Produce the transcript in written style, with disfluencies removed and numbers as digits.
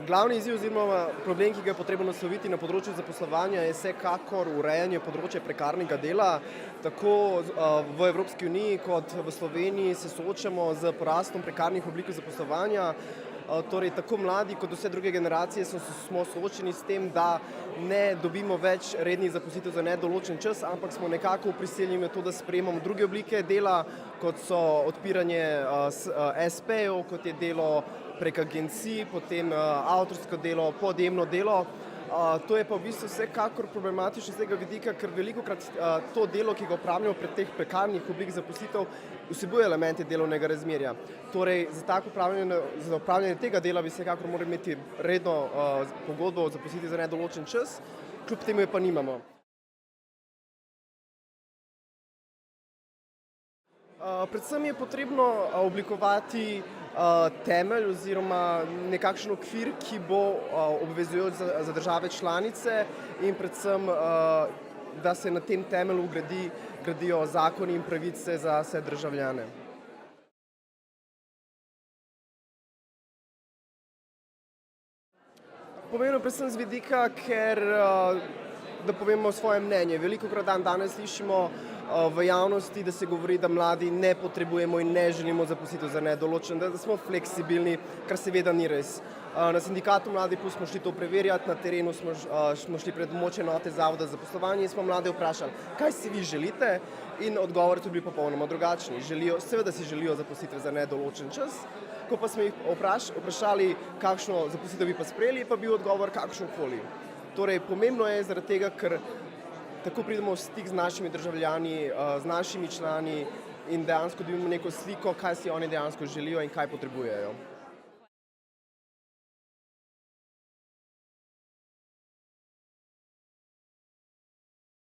Glavni izziv oziroma problem, ki ga je potrebno nasloviti na področju zaposlovanja, je vsekakor urejanje področja prekarnega dela. Tako v Evropski uniji kot v Sloveniji se soočamo z porastom prekarnih oblik zaposlovanja. Torej, tako mladi kot vse druge generacije smo soočeni s tem, da ne dobimo več rednih zaposlitev za nedoločen čas, ampak smo nekako prisiljeni v to, da sprejemamo druge oblike dela, kot so odpiranje espejev, kot je delo prek agencij, potem avtorsko delo, podjemno delo. To je pa v bistvu vsekakor problematično z tega vidika, ker velikokrat to delo, ki ga opravljamo prek teh prekarnih oblik zaposlitev, vsebuje elemente delovnega razmerja. Torej, za opravljanje tega dela bi vsekakor morali imeti redno pogodbo o zaposlitvi za nedoločen čas, kljub temu je pa nimamo. Predvsem je potrebno oblikovati temelj oziroma nekakšen okvir, ki bo obvezujoč za države članice in predvsem, da se na tem temelju gradijo zakoni in pravice za vse državljane. Pomembno predvsem z vidika, ker da povemo svoje mnenje. Velikokrat danes slišimo v javnosti, da se govori, da mladi ne potrebujemo in ne želimo zaposlitev za nedoločen, da smo fleksibilni, kar seveda ni res. Na sindikatu Mladi plus smo šli to preverjati, na terenu smo šli pred območje enote Zavoda za zaposlovanje in smo mlade vprašali, kaj si vi želite, in odgovori so bili popolnoma drugačni. Seveda si želijo zaposlitve za nedoločen čas. Ko pa smo jih vprašali, kakšno zaposlitev bi pa sprejeli, pa bil odgovor kakršnokoli. Torej, pomembno je zaradi tega, ker tako pridemo v stik z našimi državljani, z našimi člani in dejansko dobimo neko sliko, kaj si oni dejansko želijo in kaj potrebujejo.